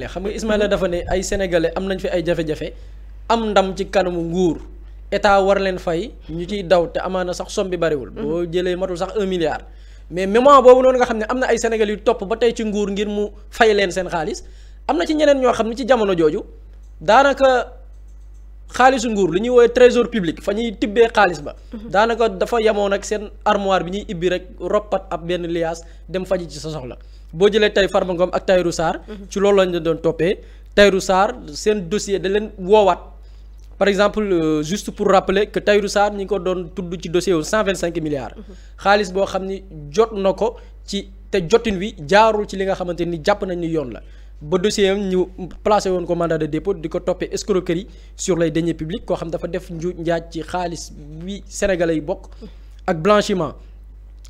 xam nga Ismaïla dafa ne ay sénégalais am nañ fi ay jafe-jafe am ndam ci kanamu nguur état war leen fay ñu ciy daw te amaana sax somme bi bariwul. boo jëlee matul sax 1 milliard. mais moment boobu noonu nga xam ne am na ay sénégalais yu topp ba tey ci nguur ngir mu fay leen seen xaalis am na ci ñeneen ñoo xam ne ci jamono jooju daanaka xaalisu nguur li ñuy woowee trésor public fa ñuy tibbee xaalis ba. daanaka dafa yemoon ak seen armoire bi ñuy ibbi rek roppat ab benn liaas dem faji ci sa soxla. boo jëlee tey Farba Ngom ak Tahirou Sarr. ci loolu lañ doon toppee Tahirou Sarr seen dossier da leen woowaat par exemple juste pour rappeler que Tahirou Sarr ñi ngi ko doon tudd ci dossier wu 125 milliards. xaalis boo xam ni jot na ko ci te jotin wi jaarul ci li nga xamante ni jàpp nañ ni yoon la. ba dossier am ñu placé woon ko mandat de dépôt di ko toppee escroquerie sur les deniers publics koo xam dafa def njaaj ci xaalis bi sénégalais yi bokk. ak blanchiment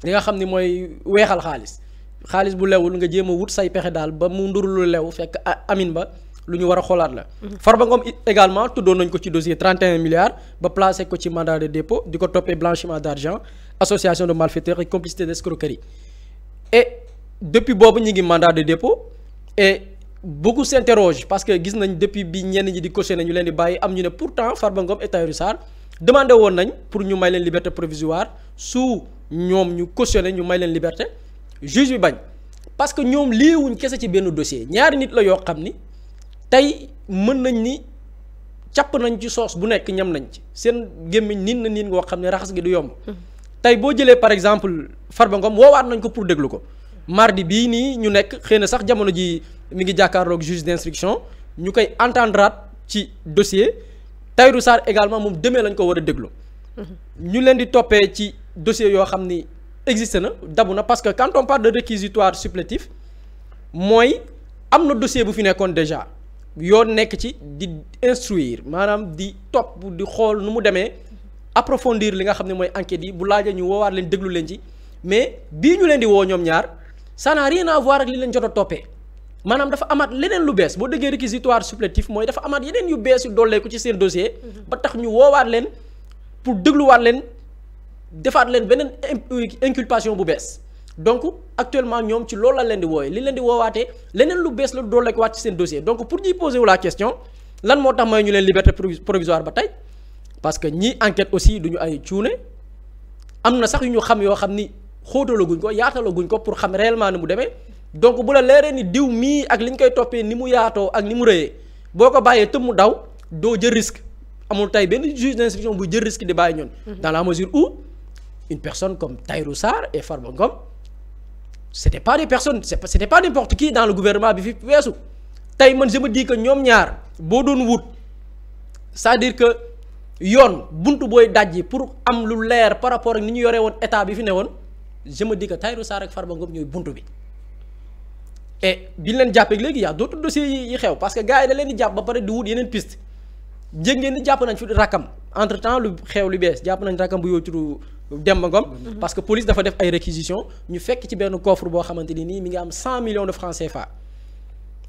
li nga xam ni mooy weexal xaalis bu lewul nga jéem a wut say pexe daal ba mu nduru lu lew fekk amin ba lu ñu war a xoolaat la. Farba Ngom également tuddoon nañ ko ci dossier 31 milliards ba placé ko ci mandat de dépôt di ko toppee blanchiment d'argent association de malfaiteurs et complicité d'escroquerie et depuis boobu ñu ngi mandat de dépôt et beaucoup s'interrogent parce que gis nañ depuis bi ñenn ñi di cautionné ñu leen di bàyyi am ñu ne pourtant Farba Ngom et Tahirou Sarr demandé woon nañ pour ñu may leen liberté provisoire su ñoom ñu cautionné ñu may leen liberté juge bi bañ parce que ñoom liewuñ kese ci benn dossier ñaari nit la yoo xam ni tey mën nañ ni càpp nañ ci soos bu nekk ñam nañ ci seen gémmiñ niin na niin ngoo xam ne raxas gi du yomb tey boo jëlee par exemple Farba Ngom woowaat nañ ko pour déglu ko mardi bii nii ñu nekk xëy na sax jamono ji mi ngi jàkkaarloog juge d'instruction ñu koy entendraat ci dossier Tahirou Sarr également moom demee lañ ko war a déglu ñu leen di toppee ci dossier yoo xam ni existe na dabu na parce que quand on parle de réquisitoire supplétif mooy am na dossier bu fi nekkoon déjà yoon nekk ci di instruire maanaam di topp di xool nu mu demee approfondir li nga xam ne mooy enquête yi bu laajee ñu woowaat leen déglu leen ci mais bii ñu leen di woo ñoom ñaar ça n'a rien à voir ak li leen jot a toppee maanaam dafa amaat leneen lu bees boo déggee réquisitoire supplétif mooy dafa amaat yeneen yu bees yu dolleeku ci seen dossier ba tax ñu woowaat leen pour dégluwaat leen defaat leen beneen inculpation bu bees donc actuellement ñoom ci loolu la leen di wooyee li leen di woowaatee leneen lu bees la dolleeku waat ci seen dossier donc pour ñuy poser wu la question lan moo tax may ñu leen liberté provisoire ba tey parce que ñi enquête aussi duñu ay cuune am na sax yu ñu xam yoo xam ni xóotalaguñ ko yaatalaguñ ko pour xam réellement ni mu demee donc bu la leeree ni diw mii ak li ñu koy toppee ni mu yaatoo ak ni mu rëyee boo ko bàyyee tëm mu daw doo jël risque amul tey benn juge d'instruction bu jël risque di bàyyi ñoon dans la mesure où une personne comme Tahirou Sarr et Farba Ngom c'était pas des personnes c'était pas n'importe qui dans le gouvernement bi fi weesu tey man je me dis que ñoom ñaar boo doon wut c'est-à-dire que yoon buntu booy dajji pour am lu leer par rapport ak ni ñu yoree woon état bi fi ne woon je me dis que Tahirou Sarr ak Farba Ngom ñooy buntu bi et bi leen jàppee léegi y a d'autres dossiers yi xew parce que gars yi da leen di jàpp ba pare di wut yeneen piste jég ngeen di jàpp nañ fi rakam entre temps lu xew lu bees jàpp nañ rakam bu yow turu Demba Ngom parce que police dafa def ay réquisition ñu fekk ci benn coffre boo xamante ni nii mi ngi am 100 millions de francs CFA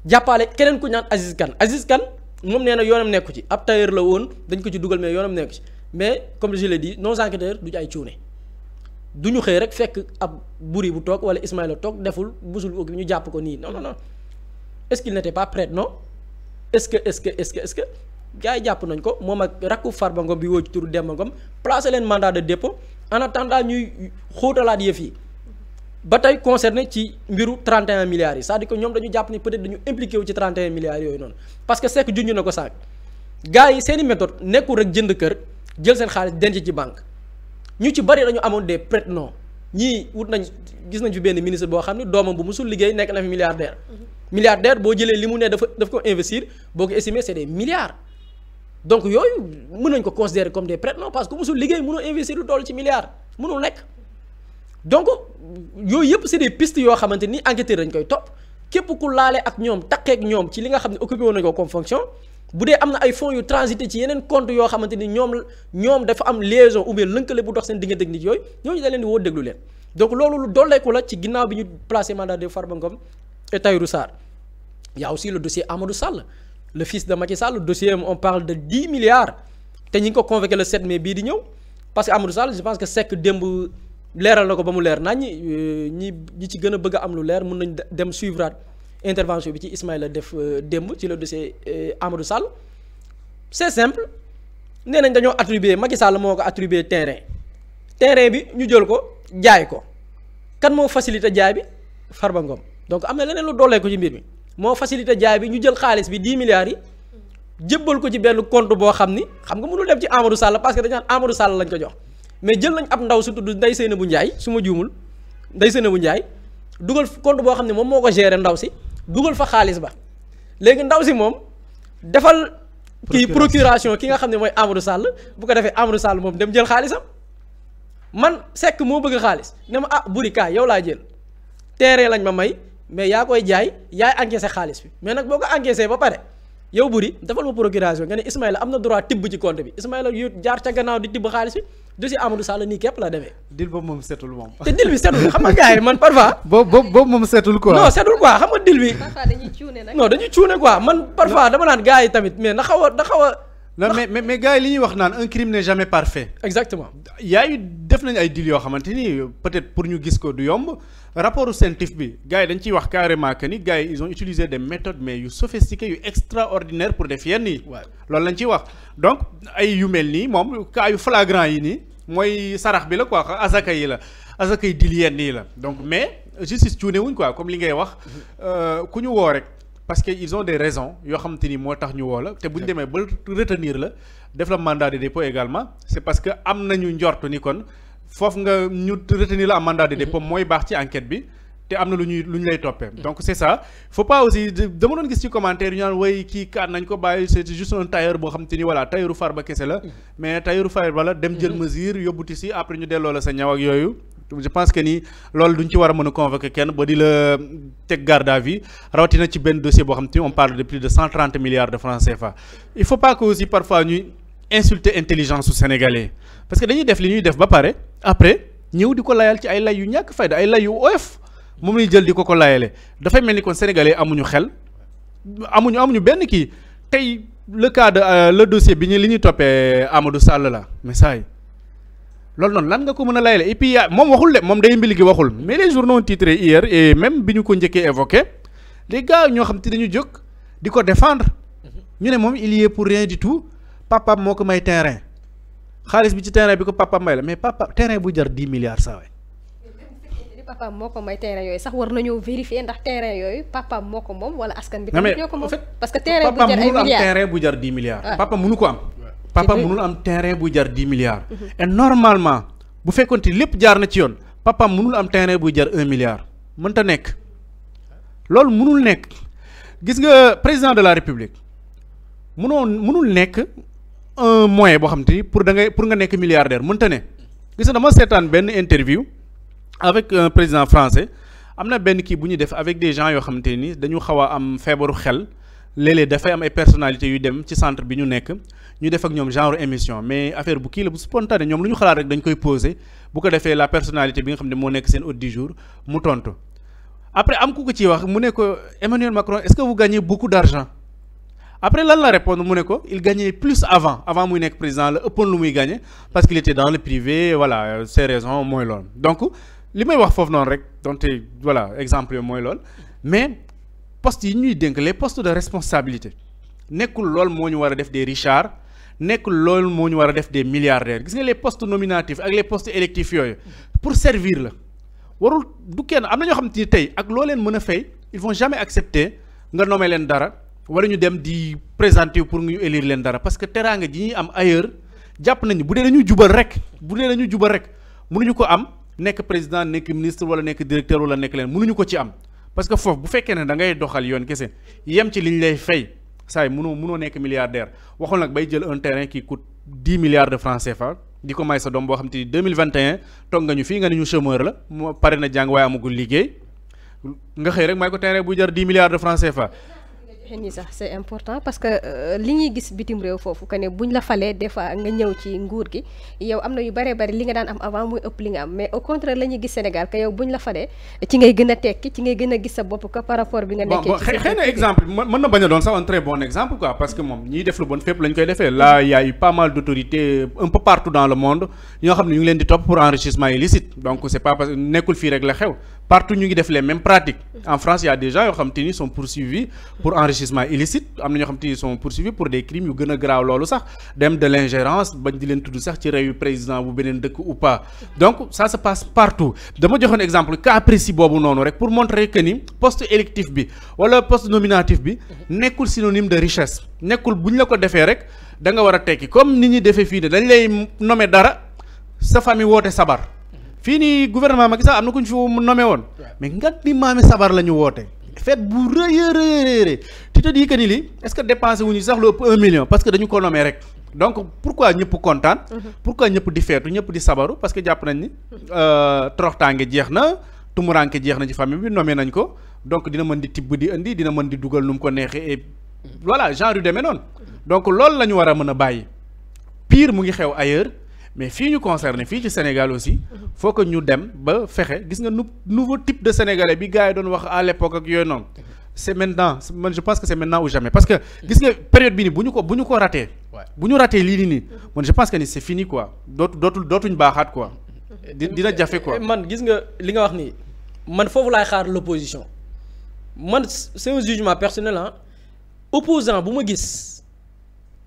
jàppale keneen ku ñaan Aziz Kane moom nee na yoonam nekku ci ab tailleur la woon dañ ko ci dugal mais yoonam nekku ci mais comme je l'ai dit nos enquêteurs du ay cuune du ñu xëy rek fekk ab Buri bu toog wala Ismaïla toog deful busul ñu jàpp ko nii non est-ce qu'il n'était pas prêt non est-ce que gars yi jàpp nañ ko moom ak rakku Farba Ngom bi woo ci turu Demba Ngom placé leen mandat de dépôt en attendant ñuy xóotalaat yëf yi ba tey concerné ci mbiru 31 milliards yi c'est-à-dire que ñoom dañu jàpp ni peut-être dañu impliqué wu ci 31 milliards yooyu noonu parce que Seck junj na ko sànq gars yi seeni méthode nekkul rek jënd kër jël seen xaalis denc ci banque ñu ci bari dañu amoon des prête-noms ñii wut nañ gis nañ fi benn ministre boo xam ne doomam bu musul liggéey nekk na fi milliardaire boo jëlee li mu ne dafa ko investir boo ko estimé c'est des milliards donc yooyu mën nañ ko considérer comme des prête-noms parce que musul liggéey mënoo investir lu toll ci milliards mënul nekk donc yooyu yëpp c'est des pistes yoo xamante ni enquêteurs dañ koy topp képp ku laale ak ñoom taqee ak ñoom ci li nga xam ne occupé woon nañ ko comme fonction bu dee am na ay fonds yu transité ci yeneen compte yoo xamante ni ñoom dafa am liaison ou bien lënkale bu dox seen diggante ak nit yooyu ñooñu da leen di woo déglu leen donc loolu lu dolleeku la ci ginnaaw bi ñu placé mandat de Farba Ngom et Tahirou Sarr y a aussi le dossier Amadou Sall le fils de Macky Sall le dossier on parle de 10 milliards te ñi ngi ko convoqué le 7 mai bii di ñëw parce que Amadou Sall je pense que Seck démb leeral na ko ba mu leer nañ ñi ci gën a bëgg a am lu leer mën nañ dem suivre intervention bi ci Ismaïla def démb ci le dossier Amadou Sall c'est simple nee nañ dañoo attribuer Macky Sall moo ko attribuer terrain bi ñu jël ko jaay ko kan moo facilité jaay bi Farba Ngom donc am na leneen lu doolee ko ci mbir mi moo facilité jaay bi ñu jël xaalis bi 10 milliards yi jébbal ko ci benn compte boo xam ni xam nga mënul dem ci Amadou Sall parce que dañu naan Amadou Sall lañ ko jox mais jël nañ ab ndaw su tudd Ndeye Seynabou Ndiaye su ma juumul Ndeye Seynabou Ndiaye dugal compte boo xam ne moom moo ko gérer ndaw si dugal fa xaalis ba léegi ndaw si moom defal kii procuration ki nga xam ne mooy Amadou Sall bu ko defee Amadou Sall moom dem jël xaalisam man Seck moo bëgg xaalis ne ma buri kaay yow laa jël terrain lañ ma may mais yaa koy jaay yaay encaissé xaalis bi mais nag boo ko encaissé ba pare yow buri defal ma procuration nga ne Ismaïla am na droit tibb ci compte bi Ismaïla yu jaar ca gannaaw di tibb xaalis bi dossier Amadou Sall nii képp la demee. dil boobu moom setul moom. te dil bi setul xam nga gars yi man parfois. boobu moom setul quoi. non setul quoi xam nga dil bi. parfois dañuy cuune nag. non dañuy cuune quoi man parfois dama naan gars yi tamit mais na xaw a. non mais gars yi li ñuy wax naan un crime n'est jamais parfait. exactement. yaa yu def nañu ay deal yoo xamante ni peut-être pour ñu gis ko du yomb rapport CENTIF bi gars yi dañ ciy wax carrément que ni gars yi ils ont utilisé des méthodes mais yu sophistiquées yu extraordinaires pour def yenn yi. loolu lañ ciy wax donc ay yu mel nii moom cas yu flagrant yi nii mooy sarax bi la quoi azaka yi la azaka yi dil yenn yi la donc mais justice cuune wuñ quoi comme li ngay wax ku ñu woo rek. parce que ils ont des raisons yoo xamante ni moo tax ñu woo la te bu ñu demee ba retenir la def la mandat de dépôt également c'est parce que am nañu njort ni kon foofu nga ñu retenir la am mandat de dépôt mooy baax ci enquête bi te am na lu ñu lay toppee. donc c'est ça faut pas aussi dama doon gis ci commentaire yu ñu naan way kii kaat nañ ko bàyyi c'est juste un tailleur boo xamante ni voilà tailleuru Farba kese la mais tailleuru Farba la dem jël mesure yóbbuti si après ñu delloo la sa ñaw ak yooyu. je pense que ni loolu duñ ci war a mën a convoquer kenn ba di la teg garde à vue rawatina ci benn dossier boo xam te on parle de plus de 130 milliards de francs CFA. il faut pas que aussi parfois ñuy insulter intelligence su sénégalais parce que dañuy def li ñuy def ba pare après ñëw di ko layal ci ay lay yu ñàkk fayda ay lay yu oyof moom lañuy jël di ko layale dafay mel ni kon sénégalais amuñu xel amuñu benn kii tey le cas de le dossier bi li ñuy toppee Amadou Sall la mais saa yi loolu noonu lan nga ko mën a layale et puis moom waxul de moom day mbili gi waxul mais les journaux ont titré hier et même bi ñu ko njëkkee évoqué les gars ñoo xam te dañu jóg di ko défendre ñu ne moom il y est pour rien du tout papa moo ko may terrain xaalis bi ci terrain bi ko papa may la mais papa terrain bu jar 10 milliards saa waay. papa moo ko may terrain yooyu sax war nañoo vérifier ndax terrain yooyu papa moo ko moom wala askan bi. tamit ñoo ko moom parce que terrain bu jar ay milliards papa mënul am terrain bu jar 10 milliards. papa mënu ko am. papa mënul am terrain bu jar 10 milliards. et normalement bu fekkoon te lépp jaar na ci yoon papa mënul am terrain buy jar 1 milliard mënta nekk loolu mënul nekk gis nga président de la république mënul nekk un moyen boo xam te ni pour nga nekk milliardaire mënta ne. gis nga dama seetaan benn interview avec un président français am na benn kii bu ñu def avec des gens yoo xamante ni dañu xaw a am feebaru xel. léeg-léeg dafay am ay personnalités yu dem ci centre bi ñu nekk ñu def ak ñoom genre émission mais affaire bu kii la bu spontané ñoom lu ñu xalaat rek dañ koy poser bu ko defee la personnalité bi nga xam ne moo nekk seen hôte du jour mu tontu après am ku ko ciy wax mu ne ko Emmanuel Macron est-ce que vous gagnez beaucoup d'argent après lan la répondre mu ne ko il gagnait plus avant muy nekk président la ëppoon lu muy gagné parce qu'il était dans le privé voilà ces raisons mooy loolu donc li may wax foofu noonu rek donte voilà exemple yooyu mooy loolu mais postes yi ñuy dénk les postes de responsabilité nekkul lool moo ñu war a def des richards nekkul lool moo ñu war a def des milliardaires gis nga les postes nominatifs ak les postes électifs yooyu pour servir la warul du kenn am na ñoo xam te ni tey ak loo leen mën a fay ils vont jamais accepter nga nommer leen dara wala ñu dem di présenter pour ñu élire leen dara parce que teraanga ji ñuy am ailleurs jàpp nañu bu dee dañu jubal rek mënuñu ko am nekk président nekk ministre wala nekk directeur wala nekk leen mënuñu ko ci am. parce que foofu bu fekkee ne da ngay doxal yoon kese yem ci liñ lay fay saa yi mënoo nekk milliardaire waxul nag bay jël un terrain qui coûte 10 milliards de francs CFA di ko may sa doom boo xam te ni 2021 toog nga ñu fii nga ne ñu chômeur la mu pare na jàng waaye amagul liggéey nga xëy rek may ko terrain bu jar 10 milliards de francs CFA. ñi sax c'est important parce que li ñuy gis bitim réew foofu que ne buñ la falee des fois nga ñëw ci nguur gi yow am na yu bëree bëri li nga daan am avant muy ëpp li nga am mais au contraire la ñuy gis Sénégal que yow buñ la falee ci ngay gën a tekki ci ngay gën a gis sa bopp que par rapport bi nga nekkee ci xëy na exemple mën na bañ a doon sax un très bon exemple quoi parce que moom ñiy def lu bon fépp lañ koy defee là y a eu pas mal d'autorités un peu partout dans le monde ñoo xam ne ñu ngi leen di topp pour enrichissement illicite donc c'est pas parce que nekkul fii rek la xew partout ñu ngi def les mêmes pratiques en France il y a des gens yoo xam te ni sont poursuivis pour enrichissement illicite am na ñoo xam te ni sont poursuivis pour des crimes yu gën a graaw loolu sax dem de l'ingérence bañ di leen tudd sax ci réewu président bu beneen dëkk ou pas donc ça se passe partout dama joxoon exemple cas précis boobu noonu rek pour montrer que ni poste électif bi wala poste nominatif bi nekkul synonyme de richesse nekkul bu ñu la ko defee rek da nga war a tekki comme ni ñuy defee fii ne dañ lay nommer dara sa famille woote sabar fii nii gouvernement Macky Sall am na ku ñu fi nommé woon mais ngat ni maami sabar la ñu woote fête bu rëy tu te dis que ni lii est-ce que dépensé wuñu sax lu ëpp 1 million parce que dañu ko nommé rek donc pourquoi ñëpp kontaan pourquoi ñëpp di feetu ñëpp di sabaru parce que jàpp nañ ni toroxtaange jeex na tumuranke jeex na ci famille bi nommé nañ ko donc dina mën di tibb di indi dina mën di dugal nu mu ko neexee et voilà genre yu demee noonu donc loolu la ñu war a mën a bàyyi pire mu ngi xew ailleurs mais fii ñu concerné fii ci Sénégal aussi faut que ñu dem ba fexe gis nga nouveau type de sénégalais bi gars yi doon wax à l'époque ak yooyu noonu c'est maintenant man je pense que c'est maintenant ou jamais parce que gis nga période bi nii bu ñu ko raté bu ñu raté lii nii man je pense que ni c'est fini quoi dootuñ baaxaat quoi dina jafe quoi. man gis nga li nga wax nii man foofu laay xaar l'opposition man c'est un jugement personnel ah opposant bu ma gis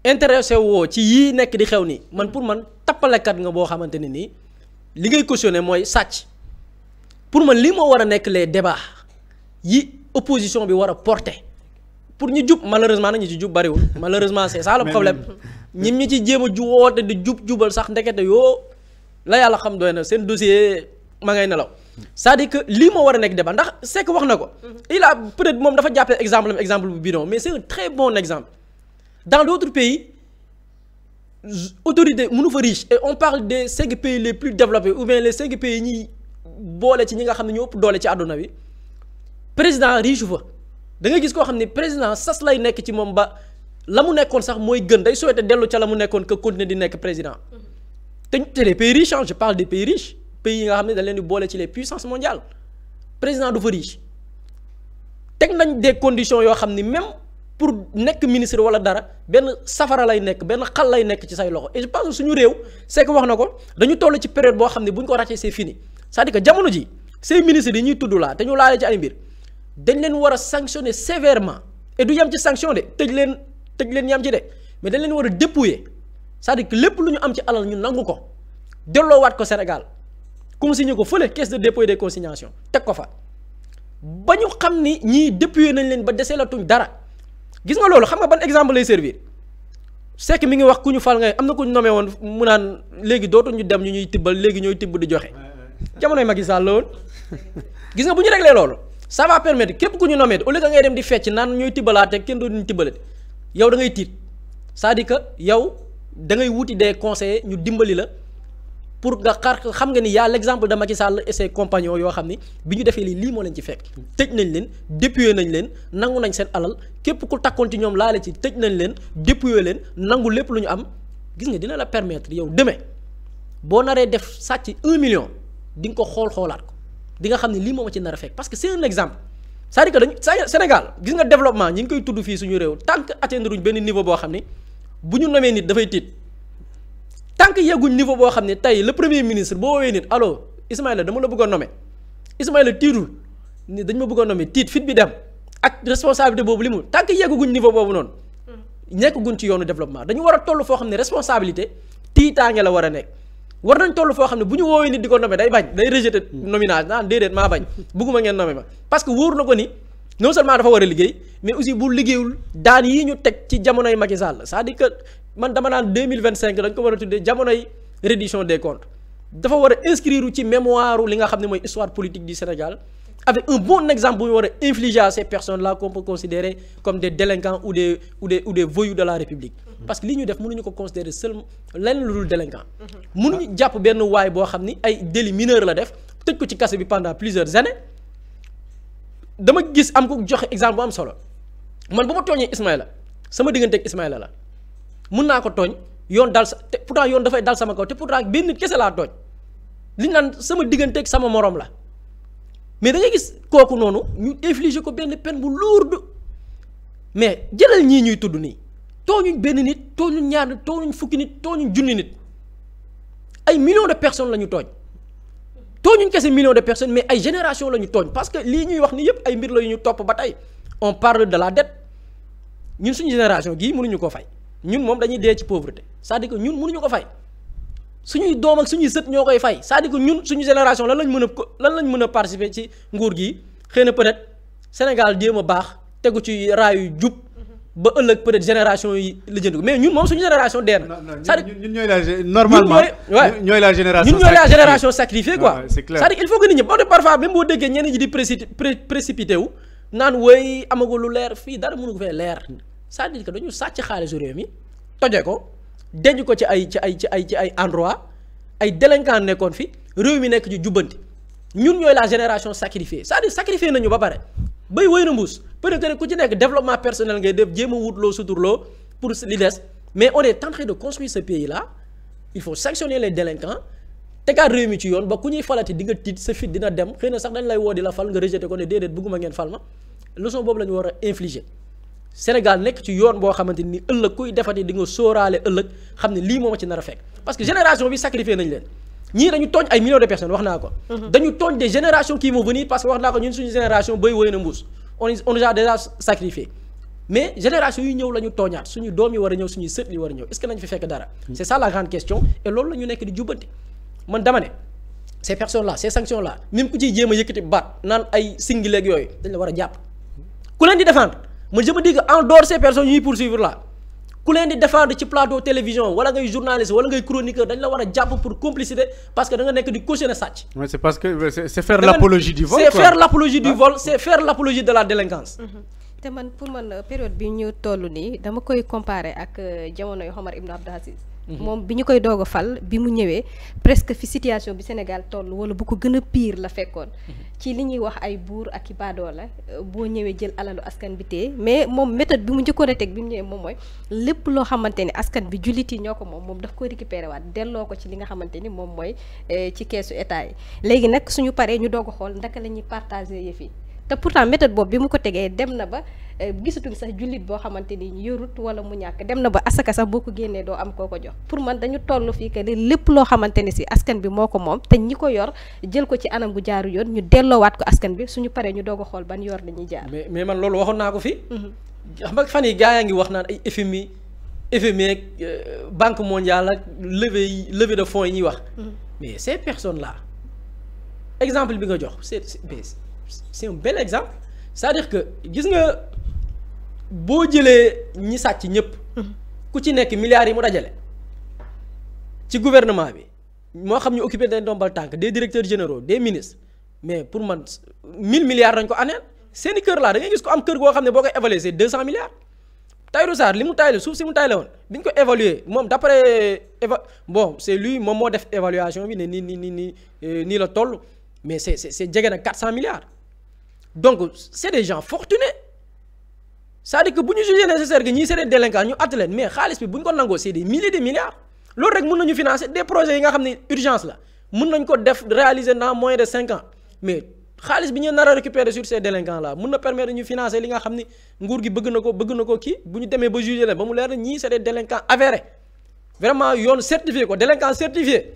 intéressé woo ci yii nekk di xew nii man pour man tappalekat nga boo xamante ne nii li ngay cautionné mooy sàcc pour man lii moo war a nekk les débats yi opposition bi war a porter pour ñu jub malheureusement nag ñu ci jub bariwul malheureusement c'est ça le problème ñim ñi ci jéem a woote di jubal sax ndekete yoo la yàlla xam doy na seen dossier ma ngay nelaw c'est-à-dire que lii moo war a nekk débat ndax c'est que wax na ko il a peut-être moom dafa jàppee exemple bu bidon mais c'est un très bon exemple dans d'autres pays autorité mënu fa riche et on parle des 5 pays les plus développés ou bien les 5 pays ñi boole ci ñi nga xam ne ñoo ëpp doole ci àdduna bi président riche fa da nga gis koo xam ne président sas lay nekk ci moom ba la mu nekkoon sax mooy gën day souhaiter dellu ca la mu nekkoon que continuer di nekk président te les pays riches je parle des pays riches pays yi nga xam ne dañ leen di boole ci les puissances mondiales président du fa riche teg nañ des conditions yoo xam ni même pour nekk ministre wala dara benn safara lay nekk benn xal lay nekk ci say loxo et je pense que suñu réew c'est que wax na ko dañu toll ci période boo xam ne bu ñu ko raté c'est fini c'est-à-dire que jamono ji ces ministres yi ñuy tudd laa te ñu laalee ci ay mbir dañ leen war a sanctionner sévèrement et du yem ci sanction de tëj leen yem ci de mais dañ leen war a dépouiller c'est-à-dire que lépp lu ñu am ci alal ñu nangu ko delloowaat ko Sénégal consigné ko fële caisse de dépôt et de consignation teg ko fa ba ñu xam ni ñii dépouiller nañ leen ba desee la tuñ dara gis nga loolu xam nga ban exemple lay servir c'est que mi ngi wax ku ñu fal ngay am na ku ñu nommé woon mu naan léegi dootuñu dem ñu ñuy tibbal léegi ñooy tibb di joxe jamonoy Macky Sall la woon gis nga bu ñu réglé loolu ça va permettre képp ku ñu nommé au lieu que ngay dem di fecc naan ñooy tibbalaate kenn dootuñu tibbalate yow da ngay tiit c'est-à-dire que yow da ngay wuti des conseillers ñu dimbali la pour nga xam nga ni y a l'exemple de Macky Sall et ses compagnons yoo xam ni bi ñu defee lii moo leen ci fekk tëj nañ leen dépouiller nañ leen nangu nañ seen alal képp ku takkoon ci ñoom laale ci tëj nañ leen dépouiller leen nangu lépp lu ñu am gis nga dina la permettre yow demain boo naree def sàcc 1 million di nga ko xoolaat ko di nga xam ne lii moo ma ci nar a fekk parce que c'est un exemple c'est-à-dire que dañu Sénégal gis nga développement ñi ngi koy tudd fii suñu réew tant que atteindre uñ benn niveau boo xam ni bu ñu nomee nit dafay tiit tant que yegguñ niveau boo xam ne tey le premier ministre boo woowee nit allo Ismaïla dama la bëgg a nommer Ismaïla tiitul ni dañ ma bëgg a nommer tiit fit bi dem ak responsabilité boobu li mu tant que yegguñ niveau boobu noonu nekkaguñ ci yoonu développement dañu war a toll foo xam ne responsabilité tiitaange la war a nekk war nañ toll foo xam ne bu ñu woowee nit di ko nommer day bañ day rejeter nomination naan déedéet maa bañ bëgguma ngeen nommer ma parce que wóor na ko ni non seulement dafa war a liggéey mais aussi bu liggéeyul daan yii ñu teg ci jamonoy Macky Sall c'est-à-dire que man dama naan 2025 dañ ko war a tuddee jamonoy reddition des comptes dafa war a inscrire ci mémoire li nga xam ne mooy histoire politique du Sénégal avec un bon exemple bu ñu war a infliger à ces personnes-là qu'on peut considérer comme des délinquants ou des voyous de la République parce que li ñu def mënuñu ko considérer seulement lenn lu dul délinquant mënuñu jàpp benn waay boo xam ni ay délits mineurs la def tëj ko ci kaso bi pendant plusieurs années dama gis am ko joxe exemple bu am solo man bu ma tooñee Ismaïla sama diggante ak Ismaïla la mun naa ko tooñ yoon dal sa te pourtant yoon dafay dal sama kaw te pourtant benn nit kese laa tooñ li ñu naan sama diggante ak sama morom la mais da ngay gis kooku noonu ñu infliger ko benn peine bu lourde mais jëlal ñii ñuy tudd nii tooñuñ benn nit tooñuñ ñaar nit tooñuñ fukki nit tooñuñ junni nit ay millions de personnes la ñu tooñ tooñuñ kese millions de personnes mais ay génération la ñu tooñ parce que lii ñuy wax ni yëpp ay mbir la ñu topp ba tey on parle de la dette ñun suñu génération gii mënuñu ko fay ñun moom dañuy dee ci pauvreté c'est-à-dire que ñun mënuñu ko fay suñuy doom ak suñuy sët ñoo koy fay c'est-à-dire que ñun suñu génération lan lañ mën a participer ci nguur gi xëy na peut-être Sénégal jéem a baax tegu ci raayu jub ba ëllëg peut-être génération yi lijjanti ko mais ñun moom suñu génération dee na. c'est-à-dire ñun ñooy la normalement ñooy la génération. ñun ñooy la génération sacrifiée quoi. c'est clair c'est-à-dire il faut que nit ñi boo dee parfois même boo déggee ñenn ñi di précipité wu naan woy amagul lu leer fii dara mënu ko fee leer c'est-à-dire que dañu sàcc xaalisu réew mi toje ko denc ko ci ay endroit ay délinquants nekkoon fi réew mi nekk ci jubbanti ñun ñooy la génération sacrifiée c'est-à-dire sacrifié nañu ba pare bay wëy na mbuus peut-être ku ci nekk développement personnel ngay def jéem a wutloo suturloo pour li des mais on est en train de construire ce pays là il faut sanctionner les délinquants tegaat réew mi ci yoon ba ku ñuy falati di nga tiit sa fit dina dem xëy na sax dañ lay woo di la fal nga rejeté ko ne déedéet bëgguma ngeen fal ma leçon boobu la ñu war a infliger Sénégal nekk ci yoon boo xamante ni ëllëg kuy defati di nga sóoraale ëllëg xam ne lii moom ci nar a fekk parce que génération bi sacrifié nañ leen ñii dañu tooñ ay millions de personnes wax naa ko. dañu tooñ des générations qui vont venir parce que wax naa ko ñun suñu génération bay wëy na mbuus on nous a déjà sacrifié mais génération yu ñëw la ñu tooñaat suñu doom yi war a ñëw suñuy sët yi war a ñëw est-ce que nañ fi fekk dara. c'est ça la grande question et loolu la ñu nekk di jubbanti man dama ne ces personnes là ces sanctions là même ku ciy jéem a yëkkati baat naan ay singileeg yooyu dañ la war a jàpp ku leen di défendre man je me dis que en dehors ces personnes ñuy poursuivre là ku leen di défendre ci plateau télévision wala ngay journaliste wala ngay chroniqueur dañ la war a jàpp pour complicité parce que da nga nekk di cautionner sàcc. mais c'est parce que c'est faire l'apologie du vol. c'est faire l'apologie du vol c'est faire l'apologie de la délinquance. te man pour man période bi ñu toll nii dama koy comparer ak jamono yu Omar Ibn Abdel Aziz. moom bi ñu koy doog a fal bi mu ñëwee presque fi situation bi Sénégal toll wala bu ko gën a pire la fekkoon. ci li ñuy wax ay buur ak i baadoo la boo ñëwee jël alalu askan bi téye mais moom méthode bi mu njëkkoon a teg bi mu ñëwee moom mooy lépp loo xamante ni askan bi jullit yi ñoo ko moom daf koy récupérer waat delloo ko ci li nga xamante ni moom mooy ci keesu état yi léegi nag suñu paree ñu doog a xool ndaka la ñuy partager yëf yi te pourtant méthode boobu bi mu ko tegee dem na ba gisatuñ sax jullit boo xamante ni yorut wala mu ñàkk dem na ba asaka sax boo ko génnee doo am koo ko jox pour man dañu toll fii que lépp loo xamante ni si askan bi moo ko moom te ñi ko yor jël ko ci anam bu jaaru yoon ñu delloowaat ko askan bi suñu paree ñu doog a xool ban yor la ñuy jaar. mais man loolu waxoon naa ko fi. xam nga fan yi gaa yaa ngi wax naan ay FMI ak Banque mondiale ak levée de fonds yi ñuy wax. mais ces personnes là exemple bi nga jox c'est un bel exemple c'est-à-dire que gis nga boo jëlee ñi sàcc ñëpp ku ci nekk milliards yi mu dajale ci gouvernement bi moo xam ñu occupé dañ dombal tànk des directeurs généraux des ministres mais pour man 1000 milliards dañ ko aneel seeni kër laa da ngay gis ko am kër goo xam ne boo koy évaluer c'est 200 milliards Tahirou Sarr li mu tayle suuf si mu tayle woon bi ñu ko évaluer moom d'après bon c'est lui moom moo def évaluation bi ne nii la toll mais c'est jege na 400 milliards donc c'est des gens fortunés c'est-à-dire que bu ñu jugé nécessaire que ñii c'est des délinquants ñu àtte leen mais xaalis bi bu ñu ko nangoo c'est des milliers de milliards loolu rek mën nañu financer des projets yi nga xam ne urgence la mën nañ ko def réaliser dans moins de 5 ans mais xaalis bi ñu nar a récupérer sur ces délinquants là mën na permettre ñu financer li nga xam ni nguur gi bëgg na ko kii bu ñu demee ba jugé leen ba mu leer na ñii c'est des délinquants avérés vraiment yoon certifié ko délinquant certifié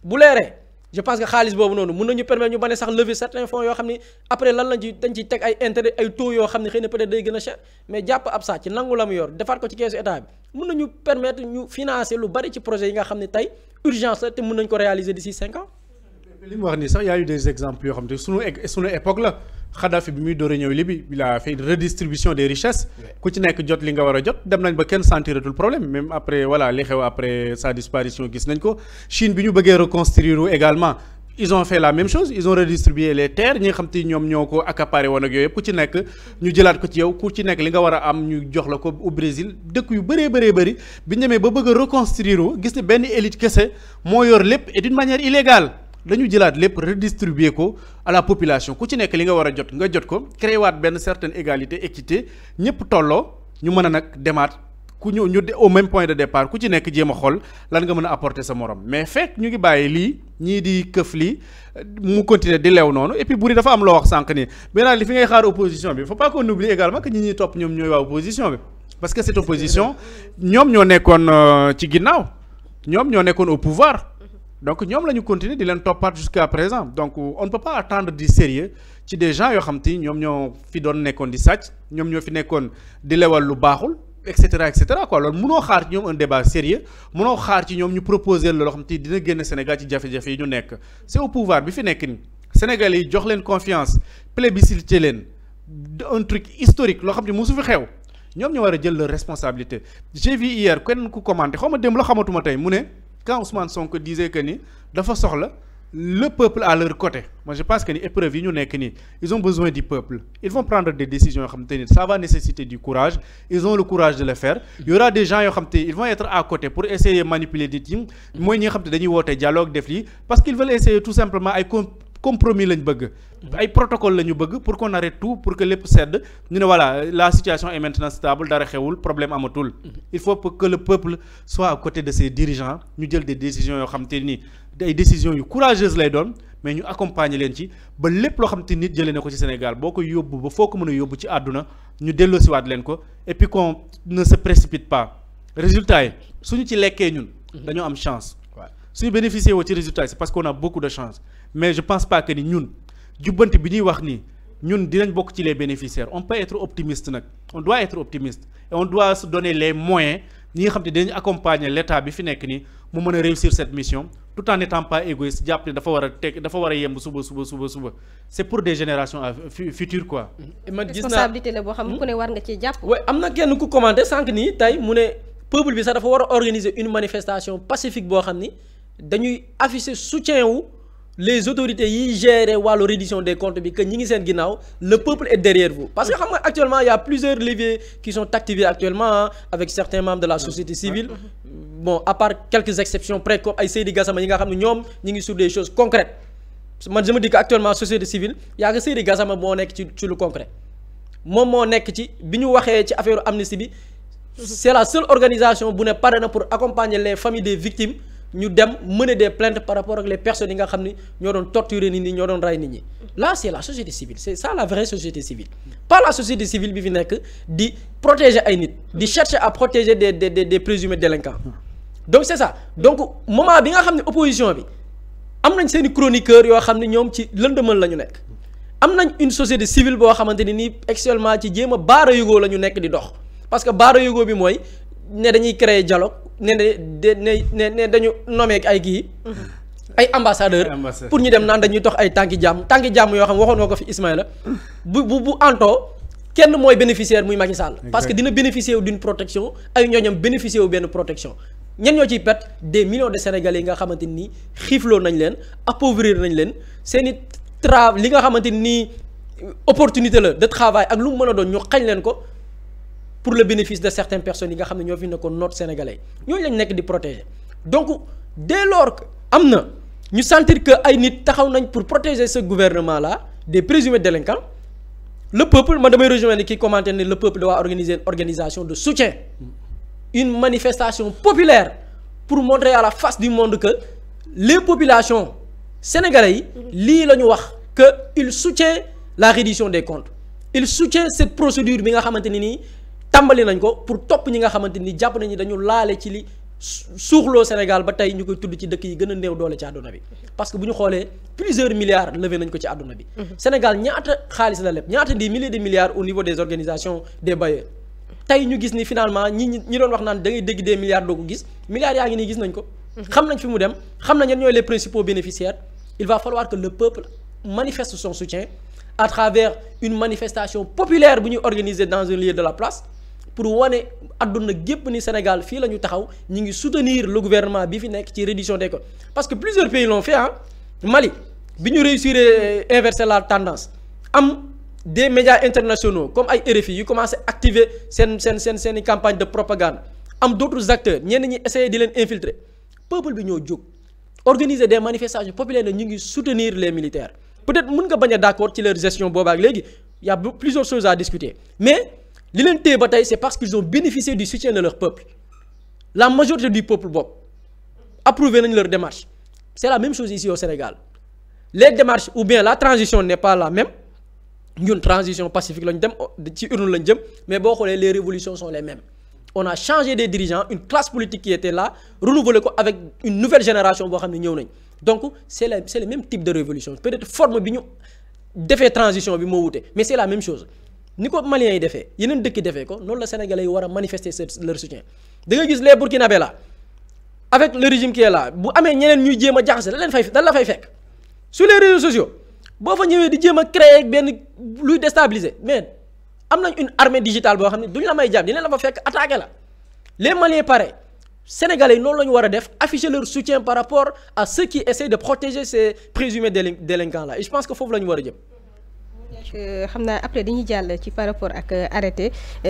bu leeree je pense que xaalis boobu noonu mën nañu permettre ñu bañ a sax lever certains fonds yoo xam ni après lan lañ ci dañ ciy teg ay intérêt ay taux yoo xam ne xëy na peut-être day gën a cher mais jàpp ab sàcc nangu la mu yor defaat ko ci keesu état bi mën nañu permettre ñu financer lu bari ci projet yi nga xam ne tey urgence la te mën nañ ko réaliser d'ici 5 ans. li mu wax nii sax y a eu des exemples yoo xam te sunu époque la Kadhafi bi muy door a ñëw Libye il a fait une redistribution des richesses ku ci nekk jot li nga war a jot dem nañ ba kenn sentiratul problème même après voilà li xew après sa disparition gis nañ ko Chine bi ñu bëggee reconstruire également ils ont fait la même chose ils ont redistribué les terres ñi nga xam te ñoom ñoo ko accaparé woon ak yooyu yëpp ku ci nekk ñu jëlaat ko ci yow ku ci nekk li nga war a am ñu jox la ko au Brésil dëkk yu bëree bëri bi ñu demee ba bëgg a reconstruire gis ne benn élite kese moo yor lépp et d'une manière illégale dañu jëlaat lépp redistribuer ko à la population ku ci nekk li nga war a jot nga jot ko créer waat benn certaine égalité équité ñëpp tolloo ñu mën a nag demaat ku ñu au même point de départ ku ci nekk jéem a xool lan nga mën a apporter sa morom mais fekk ñu ngi bàyyi lii ñii di këf lii mu continuer di lew noonu et puis Boury dafa am loo wax sànq nii maintenant li fi ngay xaar opposition bi faut pas qu'on oublie également que ñi ñuy topp ñoom ñooy waa opposition bi parce que cette opposition ñoom ñoo nekkoon ci ginnaaw ñoom ñoo nekkoon au pouvoir donc ñoom la ñu continuer di leen toppaat jusqu'à présent donc on ne peut pas attendre du sérieux ci des gens yoo xam te ñoom ñoo fi doon nekkoon di sàcc ñoom ñoo fi nekkoon di lewal lu baaxul et cetera quoi loolu mënoo xaar ci ñoom un débat sérieux mënoo xaar ci ñoom ñu proposer la loo xam te dina génn Sénégal ci jafe-jafe yi ñu nekk c'est au pouvoir bi fi nekk ni Sénégalais yi jox leen confiance plébiscité leen un truc historique loo xam ne mosu fi xew ñoom ñoo war a jël leur responsabilité j'ai vu hier kenn ku commenté xaw ma dem la xamatuma tey mu ne quand Ousmane Sonko disait que ni dafa soxla le peuple à leur côté moi je pense que ni épreuve yi ñu nekk nii ils ont besoin du peuple ils vont prendre des décisions yoo xam te ni ça va nécessiter du courage ils ont le courage de le faire il y aura des gens yoo xam te ils vont être à côté pour essayer manipuler des teams mooy ñi nga xam te dañuy woote dialogue def lii parce qu'ils veulent essayer tout simplement ay compromis lañ bëgg ay protocole la ñu bëgg pour qu'on arrête tout pour que lépp sedd ñu ne voilà la situation est maintenant stable dara xewul problème amatul il faut que le peuple soit à côté de ses dirigeants ñu jël des décisions yoo xam te ni ay décisions yu courageuses lay doon mais ñu accompagner leen ci ba lépp loo xam te nit jëlee na ko ci Sénégal boo ko yóbbu ba foo ko mën a yóbbu ci àdduna ñu delloosiwaat leen ko et puis qu'on ne se précipite pas résultat yi suñu ci lekkee ñun dañoo am chance suñu bénéficier woo ci résultat yi c'est parce qu'on a beaucoup de chance mais je pense pas que ni ñun jubbanti bi ñuy wax nii ñun dinañ bokk ci les bénéficiaires on peut être optimiste nag on doit être optimiste et on doit se donner les moyens ñi nga xam te dinañ accompagner l'état bi fi nekk nii mu mën a réussir cette mission tout en n'étant pas égoïste jàpp ne dafa war a yemb suba c'est pour des générations futures quoi. man gis naa responsabilité la boo xam ku ne war nga ci jàpp. oui am na kenn ku commenté sànq nii tey mu ne peuple bi sax dafa war a organiser une manifestation pacifique boo xam ni dañuy afficher soutien wu les autorités yi gérer wàllu reddition des comptes bi que ñi ngi seen ginnaaw le peuple est derrière vous parce que xam nga actuellement il y a plusieurs leviers qui sont activés actuellement avec certains membres de la société civile bon à part quelques exceptions près comme ay Seydi Gassama yi nga xam ne ñoom ñi ngi sur des choses concrètes man je me dis que actuellement société civile yaa nga Seydi Gassama moo nekk ci lu concret moom moo nekk ci bi ñu waxee ci affaire amnistie bi c'est la seule organisation bu ne pare na pour accompagner les familles des victimes ñu dem mener des plaintes par rapport ak les personnes yi nga xam ni ñoo doon torturer nit ñi ñoo doon rey nit ñi là c'est la société civile c'est ça la vraie société civile pas la société civile bi fi nekk di protéger ay nit di chercher à protéger des présumés délinquants donc c'est ça donc moment bi nga xam ne opposition bi am nañ seeni chroniqueurs yoo xam ne ñoom ci lëndëmal la ñu nekk am nañ une société civile boo xamante ni nii actuellement ci jéem a baara yugoo la ñu nekk di dox parce que baara yugoo bi mooy ne dañuy créer dialogue ne dañu nommé ay kii ay ambassadeurs pour ñu dem naan dañuy dox ay tànki jàmm yoo xam waxoon nga ko fi Ismaïla bu antoo kenn mooy bénéficiaire muy Macky Sall parce que dina bénéficier wu d'une protection ay ñooñam bénéficier wu benn protection ñen ñoo ciy perte des millions de Sénégalais yi nga xamante ni xiifloo nañ leen appauvrir nañ leen seeni li nga xamante ni opportunité la de travail ak lu mu mën a doon ñu xañ leen ko pour le bénéfice de certaines personnes yi nga xam ne ñoo fi nekkoon noot sénégalais ñooñu lañ nekk di protéger donc dès lors que am na ñu sentir que ay nit taxaw nañ pour protéger ce gouvernement là des présumés délinquants le peuple man damay rejoindre ki commenté ne le peuple doit organiser une organisation de soutien une manifestation populaire pour montrer à la face du monde que les populations sénégalais yi lii la ñu wax que il soutient la reddition des comptes il soutient cette procédure bi nga xamante ni nii tàmbali nañ ko pour topp ñi nga xamante ni jàpp nañu dañu laale ci li suuxloo Sénégal ba tey ñu koy tudd ci dëkk yi gën a néew doole ci àdduna bi parce que bu ñu xoolee plusieurs milliards levé nañ ko ci àdduna bi Sénégal ñaata xaalis la lépp ñaata des milliers de milliards au niveau des organisations des bailleurs tey ñu gis ni finalement ñi doon wax naan da ngay dégg des milliards doo ko gis milliards yaa ngi nii gis nañ ko xam nañ fi mu dem xam nañ ñan ñooy les principaux bénéficiaires il va falloir que le peuple manifeste son soutien à travers une manifestation populaire bu ñuy organiser dans un lieu de la place pour wane adduna gépp ni Sénégal fii la ñu taxaw ñu ngi soutenir le gouvernement bi fi nekk ci reddition des comptes parce que plusieurs pays l'ont fait Mali bi ñu réussir inverser la tendance am des médias internationaux comme ay RFI yu commencé activer seen campagne de propagande am d'autres acteurs ñenn ñi essayer di leen infiltrer peuple bi ñoo jóg organiser des manifestations populaires ne ñu ngi soutenir les militaires peut-être mën nga bañ a d'accord ci leur gestion boobaak léegi y a plusieurs choses à discuter mais li leen téye ba tey c'est parce qu'ils ont bénéficié du soutien de leur peuple la majorité du peuple boobu approuvé nañ leur démarche c'est la même chose ici au Sénégal les démarches ou bien la transition n'est pas la même ñun transition pacifique lañ dem ci urne lañ jëm mais boo xoolee les révolutions sont les mêmes on a changé des dirigeants, une classe politique qui était là, renouvelé ko avec une nouvelle génération boo xam ne ñëw nañ donc c'est le même type de révolution peut-être forme bi ñu defee transition bi moo wute mais c'est la même chose ni ko Maliens yi defee yeneen dëkk defee ko noonu la Sénégalais yi war a manifester leur soutien da nga gis les Burkinabés là avec le régime qui est là bu amee ñeneen ñuy jéem a jaxase dan la fay fekk sur les réseaux sociaux boo fa ñëwee di jéem a créer benn luy déstabiliser mais am nañ une armée digitale boo xam ne duñu la may jàmm dinañ la fa fekk attaqué la les Maliens pareil Sénégalais yi noonu la ñu war a def afficher leur soutien par rapport à ceux qui essaient de protéger ces présumés délinquants là et je pense que foofu la ñu war a jëm. xam naa après dañuy jàll ci par rapport ak arrêté